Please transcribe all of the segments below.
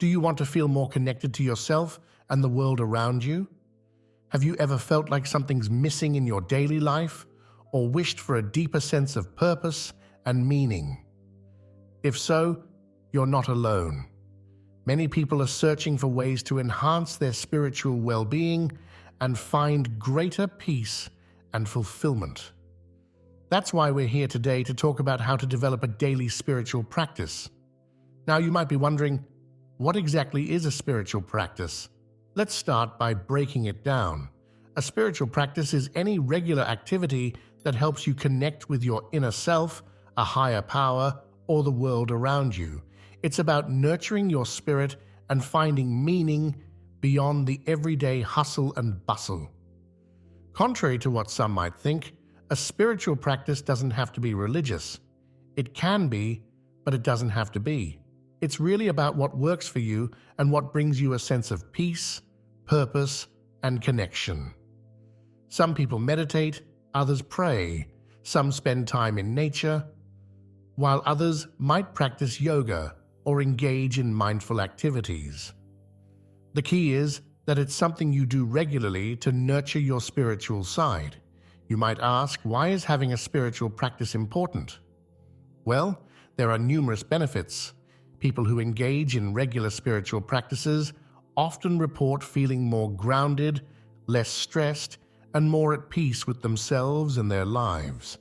Do you want to feel more connected to yourself and the world around you? Have you ever felt like something's missing in your daily life, or wished for a deeper sense of purpose and meaning? If so, you're not alone. Many people are searching for ways to enhance their spiritual well-being and find greater peace and fulfillment. That's why we're here today to talk about how to develop a daily spiritual practice. Now, you might be wondering, what exactly is a spiritual practice? Let's start by breaking it down. A spiritual practice is any regular activity that helps you connect with your inner self, a higher power, or the world around you. It's about nurturing your spirit and finding meaning beyond the everyday hustle and bustle. Contrary to what some might think, a spiritual practice doesn't have to be religious. It can be, but it doesn't have to be. It's really about what works for you and what brings you a sense of peace, purpose, and connection. Some people meditate, others pray, some spend time in nature, while others might practice yoga or engage in mindful activities. The key is that it's something you do regularly to nurture your spiritual side. You might ask, why is having a spiritual practice important? Well, there are numerous benefits. People who engage in regular spiritual practices often report feeling more grounded, less stressed, and more at peace with themselves and their lives.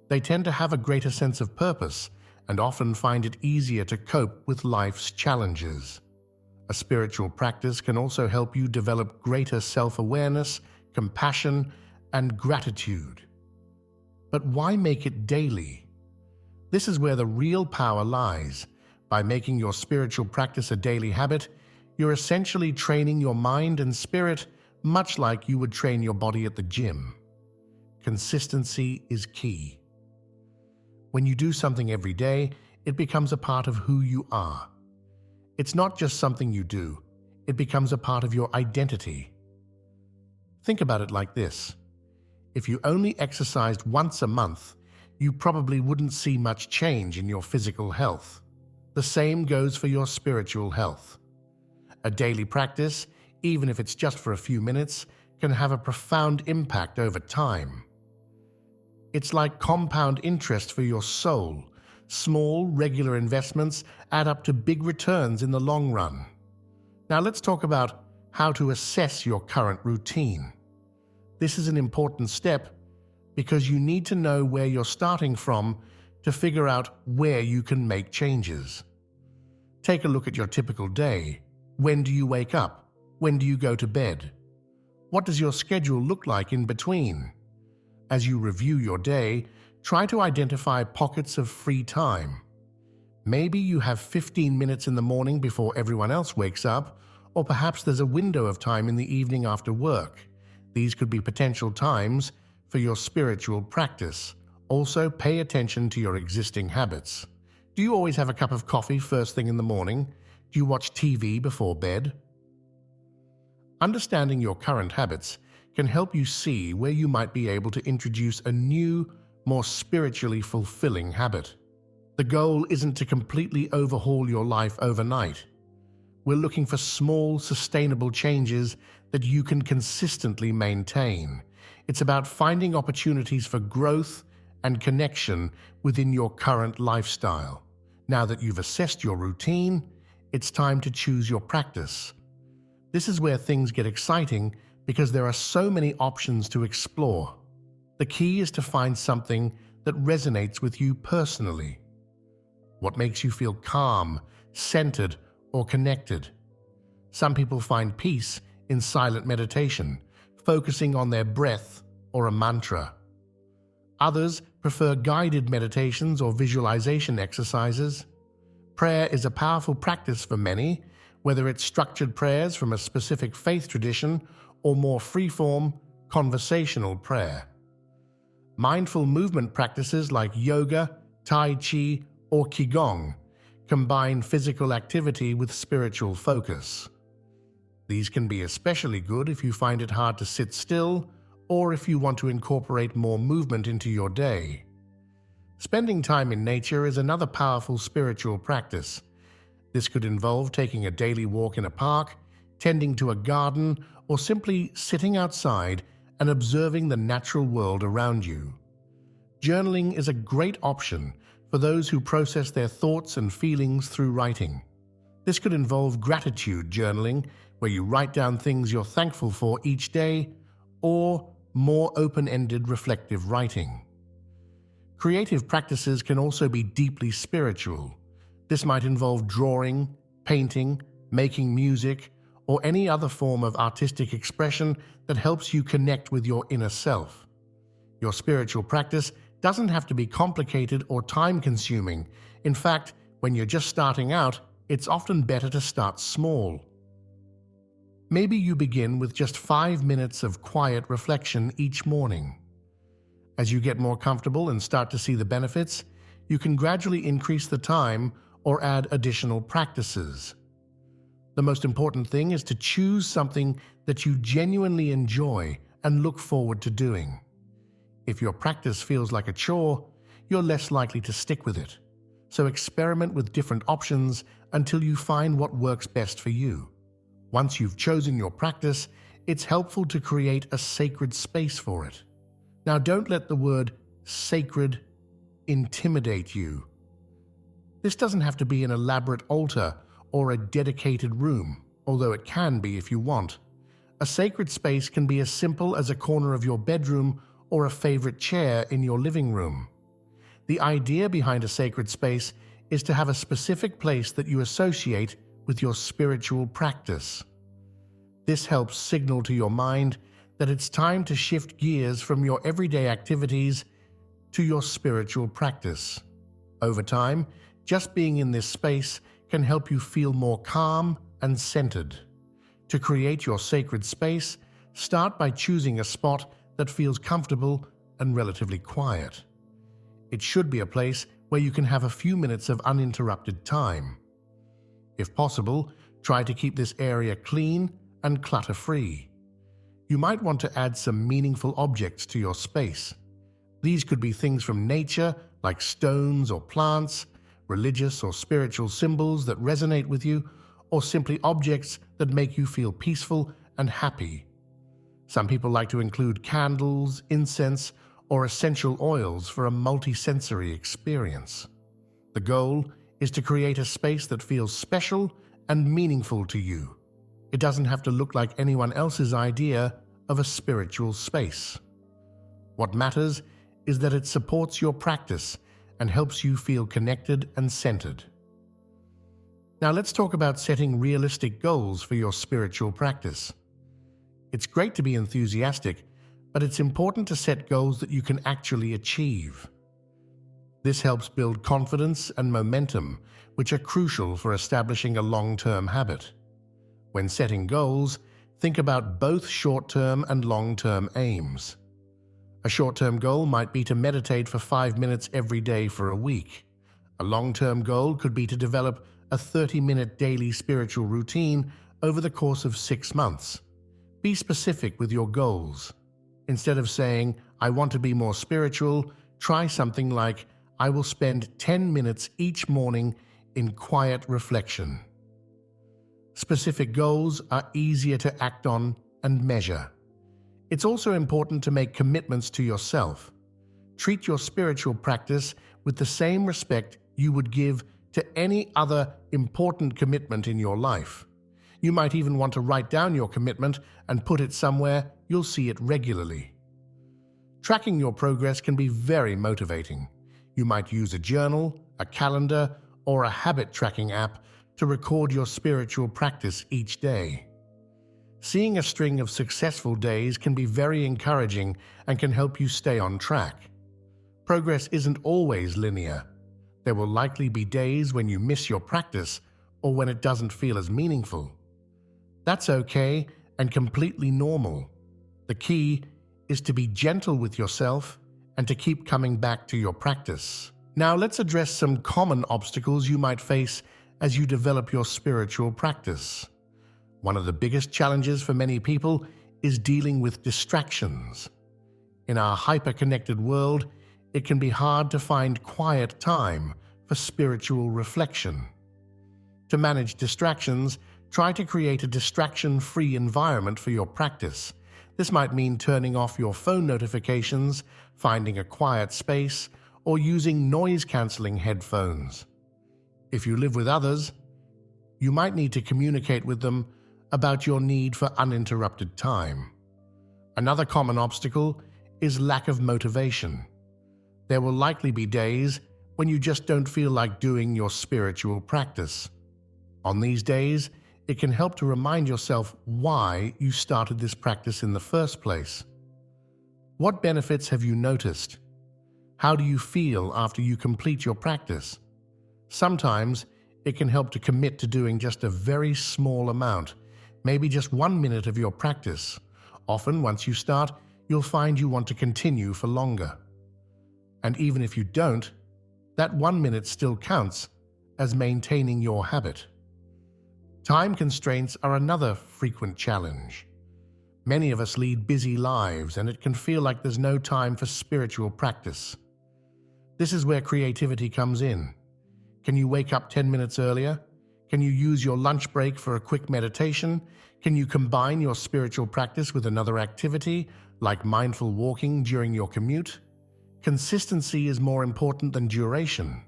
They tend to have a greater sense of purpose and often find it easier to cope with life's challenges. A spiritual practice can also help you develop greater self-awareness, compassion, and gratitude. But why make it daily? This is where the real power lies. By making your spiritual practice a daily habit, you're essentially training your mind and spirit much like you would train your body at the gym. Consistency is key. When you do something every day, it becomes a part of who you are. It's not just something you do, it becomes a part of your identity. Think about it like this. If you only exercised once a month, you probably wouldn't see much change in your physical health. The same goes for your spiritual health. A daily practice, even if it's just for a few minutes, can have a profound impact over time. It's like compound interest for your soul. Small, regular investments add up to big returns in the long run. Now let's talk about how to assess your current routine. This is an important step because you need to know where you're starting from to figure out where you can make changes. Take a look at your typical day. When do you wake up? When do you go to bed? What does your schedule look like in between? As you review your day, try to identify pockets of free time. Maybe you have 15 minutes in the morning before everyone else wakes up, or perhaps there's a window of time in the evening after work. These could be potential times for your spiritual practice. Also, pay attention to your existing habits. Do you always have a cup of coffee first thing in the morning? Do you watch TV before bed? Understanding your current habits can help you see where you might be able to introduce a new, more spiritually fulfilling habit. The goal isn't to completely overhaul your life overnight. We're looking for small, sustainable changes that you can consistently maintain. It's about finding opportunities for growth and connection within your current lifestyle. Now that you've assessed your routine, it's time to choose your practice. This is where things get exciting because there are so many options to explore. The key is to find something that resonates with you personally. What makes you feel calm, centered, or connected? Some people find peace in silent meditation, focusing on their breath or a mantra. Others prefer guided meditations or visualization exercises. Prayer is a powerful practice for many, whether it's structured prayers from a specific faith tradition or more free-form, conversational prayer. Mindful movement practices like yoga, tai chi, or qigong combine physical activity with spiritual focus. These can be especially good if you find it hard to sit still or if you want to incorporate more movement into your day. Spending time in nature is another powerful spiritual practice. This could involve taking a daily walk in a park, tending to a garden, or simply sitting outside and observing the natural world around you. Journaling is a great option for those who process their thoughts and feelings through writing. This could involve gratitude journaling, where you write down things you're thankful for each day, or more open-ended reflective writing. Creative practices can also be deeply spiritual. This might involve drawing, painting, making music, or any other form of artistic expression that helps you connect with your inner self. Your spiritual practice doesn't have to be complicated or time-consuming. In fact, when you're just starting out, it's often better to start small. Maybe you begin with just 5 minutes of quiet reflection each morning. As you get more comfortable and start to see the benefits, you can gradually increase the time or add additional practices. The most important thing is to choose something that you genuinely enjoy and look forward to doing. If your practice feels like a chore, you're less likely to stick with it. So experiment with different options until you find what works best for you. Once you've chosen your practice, it's helpful to create a sacred space for it. Now, don't let the word sacred intimidate you. This doesn't have to be an elaborate altar or a dedicated room, although it can be if you want. A sacred space can be as simple as a corner of your bedroom or a favorite chair in your living room. The idea behind a sacred space is to have a specific place that you associate with your spiritual practice. This helps signal to your mind that it's time to shift gears from your everyday activities to your spiritual practice. Over time, just being in this space can help you feel more calm and centered. To create your sacred space, start by choosing a spot that feels comfortable and relatively quiet. It should be a place where you can have a few minutes of uninterrupted time. If possible, try to keep this area clean and clutter-free. You might want to add some meaningful objects to your space. These could be things from nature, like stones or plants, religious or spiritual symbols that resonate with you, or simply objects that make you feel peaceful and happy. Some people like to include candles, incense, or essential oils for a multi-sensory experience. The goal is to create a space that feels special and meaningful to you. It doesn't have to look like anyone else's idea of a spiritual space. What matters is that it supports your practice and helps you feel connected and centered. Now let's talk about setting realistic goals for your spiritual practice. It's great to be enthusiastic, but it's important to set goals that you can actually achieve. This helps build confidence and momentum, which are crucial for establishing a long-term habit. When setting goals, think about both short-term and long-term aims. A short-term goal might be to meditate for 5 minutes every day for a week. A long-term goal could be to develop a 30-minute daily spiritual routine over the course of 6 months. Be specific with your goals. Instead of saying, "I want to be more spiritual," try something like, "I will spend 10 minutes each morning in quiet reflection." Specific goals are easier to act on and measure. It's also important to make commitments to yourself. Treat your spiritual practice with the same respect you would give to any other important commitment in your life. You might even want to write down your commitment and put it somewhere you'll see it regularly. Tracking your progress can be very motivating. You might use a journal, a calendar, or a habit tracking app to record your spiritual practice each day. Seeing a string of successful days can be very encouraging and can help you stay on track. Progress isn't always linear. There will likely be days when you miss your practice or when it doesn't feel as meaningful. That's okay and completely normal. The key is to be gentle with yourself and to keep coming back to your practice. Now let's address some common obstacles you might face as you develop your spiritual practice. One of the biggest challenges for many people is dealing with distractions. In our hyper-connected world, it can be hard to find quiet time for spiritual reflection. To manage distractions, try to create a distraction-free environment for your practice. This might mean turning off your phone notifications, finding a quiet space, or using noise-canceling headphones. If you live with others, you might need to communicate with them about your need for uninterrupted time. Another common obstacle is lack of motivation. There will likely be days when you just don't feel like doing your spiritual practice. On these days, it can help to remind yourself why you started this practice in the first place. What benefits have you noticed? How do you feel after you complete your practice? Sometimes it can help to commit to doing just a very small amount, maybe just 1 minute of your practice. Often, once you start, you'll find you want to continue for longer. And even if you don't, that 1 minute still counts as maintaining your habit. Time constraints are another frequent challenge. Many of us lead busy lives, and it can feel like there's no time for spiritual practice. This is where creativity comes in. Can you wake up 10 minutes earlier? Can you use your lunch break for a quick meditation? Can you combine your spiritual practice with another activity, like mindful walking during your commute? Consistency is more important than duration.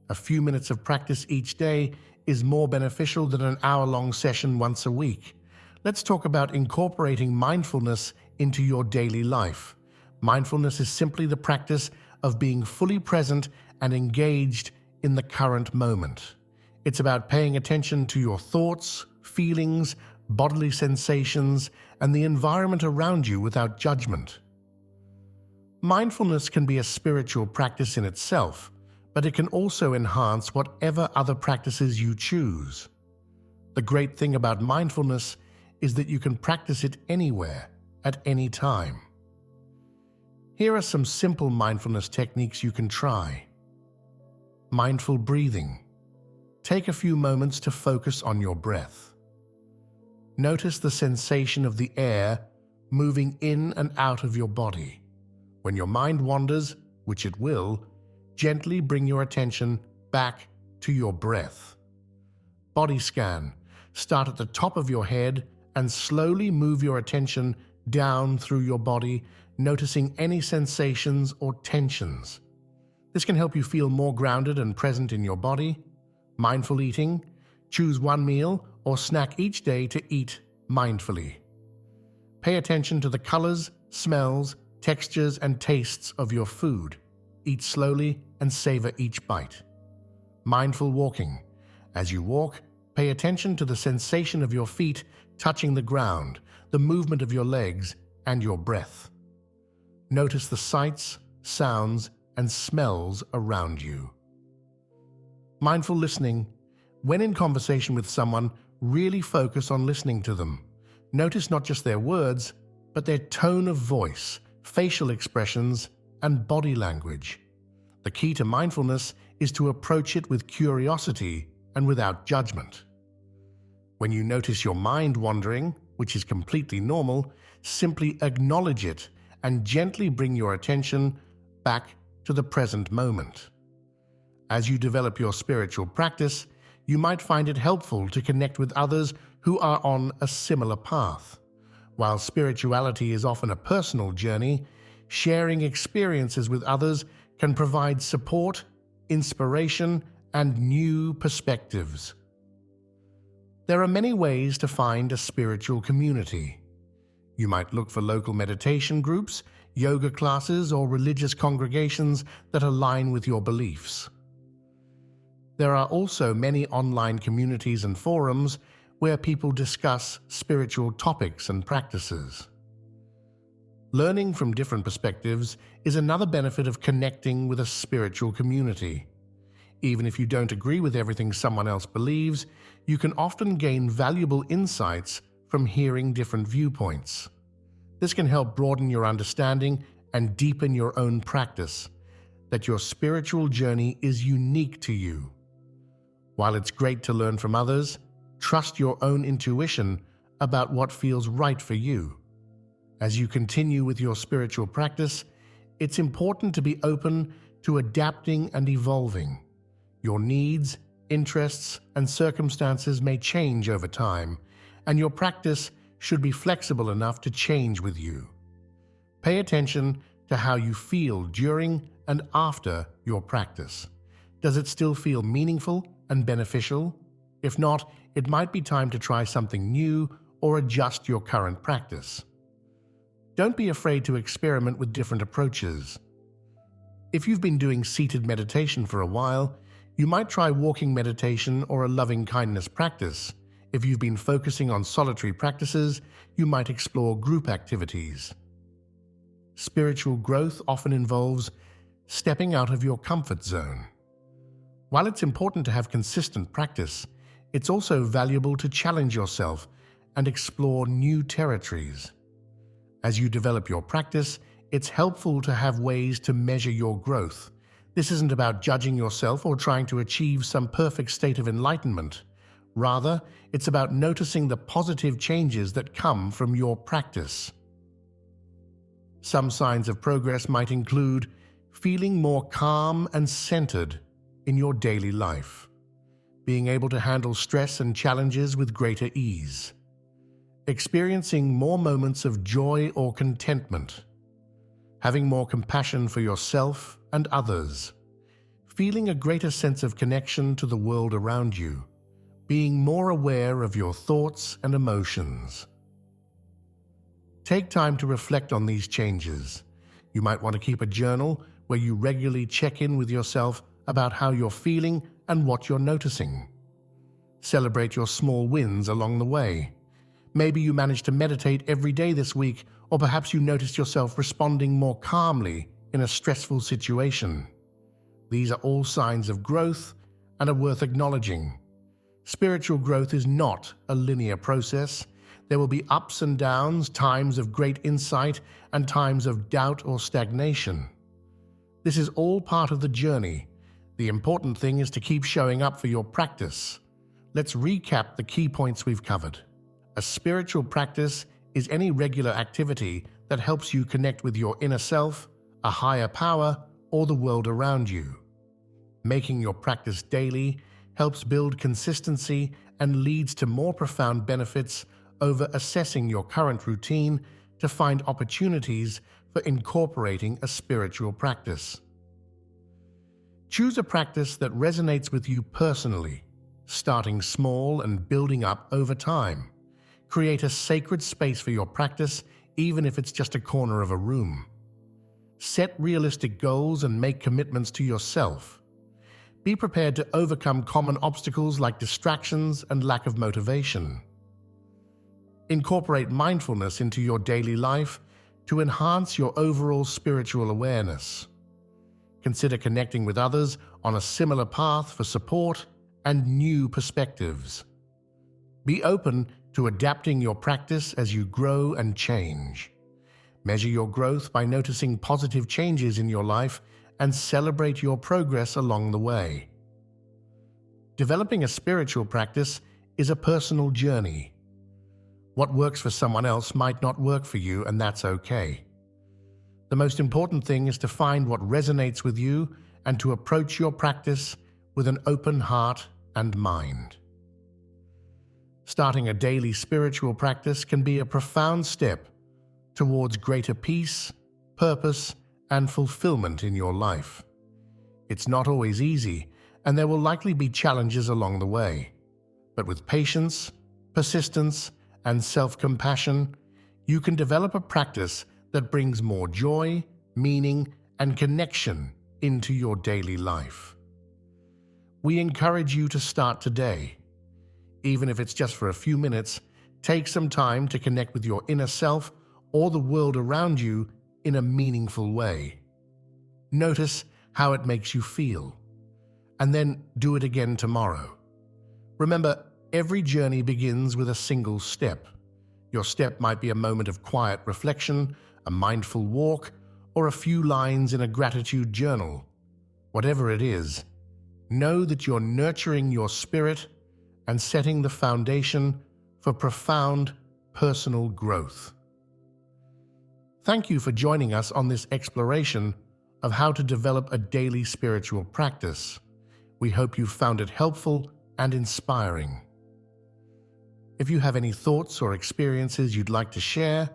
A few minutes of practice each day is more beneficial than an hour-long session once a week. Let's talk about incorporating mindfulness into your daily life. Mindfulness is simply the practice of being fully present and engaged in the current moment. It's about paying attention to your thoughts, feelings, bodily sensations, and the environment around you without judgment. Mindfulness can be a spiritual practice in itself, but it can also enhance whatever other practices you choose. The great thing about mindfulness is that you can practice it anywhere, at any time. Here are some simple mindfulness techniques you can try. Mindful breathing. Take a few moments to focus on your breath. Notice the sensation of the air moving in and out of your body. When your mind wanders, which it will, gently bring your attention back to your breath. Body scan. Start at the top of your head and slowly move your attention down through your body, noticing any sensations or tensions. This can help you feel more grounded and present in your body. Mindful eating. Choose one meal or snack each day to eat mindfully. Pay attention to the colors, smells, textures, and tastes of your food. Eat slowly and savor each bite. Mindful walking. As you walk, pay attention to the sensation of your feet touching the ground, the movement of your legs, and your breath. Notice the sights, sounds, and smells around you. Mindful listening. When in conversation with someone, really focus on listening to them. Notice not just their words, but their tone of voice, facial expressions, and body language. The key to mindfulness is to approach it with curiosity and without judgment. When you notice your mind wandering, which is completely normal, simply acknowledge it and gently bring your attention back to the present moment. As you develop your spiritual practice, you might find it helpful to connect with others who are on a similar path. While spirituality is often a personal journey, sharing experiences with others can provide support, inspiration, and new perspectives. There are many ways to find a spiritual community. You might look for local meditation groups, yoga classes, or religious congregations that align with your beliefs. There are also many online communities and forums where people discuss spiritual topics and practices. Learning from different perspectives is another benefit of connecting with a spiritual community. Even if you don't agree with everything someone else believes, you can often gain valuable insights from hearing different viewpoints. This can help broaden your understanding and deepen your own practice, that your spiritual journey is unique to you. While it's great to learn from others, trust your own intuition about what feels right for you. As you continue with your spiritual practice, it's important to be open to adapting and evolving. Your needs interests, and circumstances may change over time, and your practice should be flexible enough to change with you. Pay attention to how you feel during and after your practice. Does it still feel meaningful and beneficial? If not, it might be time to try something new or adjust your current practice. Don't be afraid to experiment with different approaches. If you've been doing seated meditation for a while, you might try walking meditation or a loving kindness practice. If you've been focusing on solitary practices, you might explore group activities. Spiritual growth often involves stepping out of your comfort zone. While it's important to have consistent practice, it's also valuable to challenge yourself and explore new territories. As you develop your practice, it's helpful to have ways to measure your growth. This isn't about judging yourself or trying to achieve some perfect state of enlightenment. Rather, it's about noticing the positive changes that come from your practice. Some signs of progress might include feeling more calm and centered in your daily life, being able to handle stress and challenges with greater ease, experiencing more moments of joy or contentment, having more compassion for yourself and others, feeling a greater sense of connection to the world around you, being more aware of your thoughts and emotions. Take time to reflect on these changes. You might want to keep a journal where you regularly check in with yourself about how you're feeling and what you're noticing. Celebrate your small wins along the way. Maybe you managed to meditate every day this week, or perhaps you noticed yourself responding more calmly in a stressful situation. These are all signs of growth and are worth acknowledging. Spiritual growth is not a linear process. There will be ups and downs, times of great insight, and times of doubt or stagnation. This is all part of the journey. The important thing is to keep showing up for your practice. Let's recap the key points we've covered. A spiritual practice is any regular activity that helps you connect with your inner self, a higher power, or the world around you. Making your practice daily helps build consistency and leads to more profound benefits over assessing your current routine to find opportunities for incorporating a spiritual practice. Choose a practice that resonates with you personally, starting small and building up over time. Create a sacred space for your practice, even if it's just a corner of a room. Set realistic goals and make commitments to yourself. Be prepared to overcome common obstacles like distractions and lack of motivation. Incorporate mindfulness into your daily life to enhance your overall spiritual awareness. Consider connecting with others on a similar path for support and new perspectives. Be open to adapting your practice as you grow and change. Measure your growth by noticing positive changes in your life and celebrate your progress along the way. Developing a spiritual practice is a personal journey. What works for someone else might not work for you, and that's okay. The most important thing is to find what resonates with you and to approach your practice with an open heart and mind. Starting a daily spiritual practice can be a profound step towards greater peace, purpose, and fulfillment in your life. It's not always easy, and there will likely be challenges along the way. But with patience, persistence, and self-compassion, you can develop a practice that brings more joy, meaning, and connection into your daily life. We encourage you to start today. Even if it's just for a few minutes, take some time to connect with your inner self or the world around you in a meaningful way. Notice how it makes you feel, and then do it again tomorrow. Remember, every journey begins with a single step. Your step might be a moment of quiet reflection, a mindful walk, or a few lines in a gratitude journal. Whatever it is, know that you're nurturing your spirit and setting the foundation for profound personal growth. Thank you for joining us on this exploration of how to develop a daily spiritual practice. We hope you found it helpful and inspiring. If you have any thoughts or experiences you'd like to share,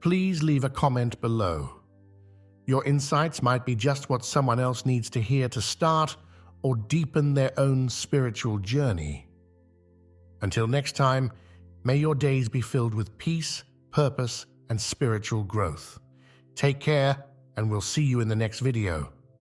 please leave a comment below. Your insights might be just what someone else needs to hear to start or deepen their own spiritual journey. Until next time, may your days be filled with peace, purpose, and spiritual growth. Take care, and we'll see you in the next video.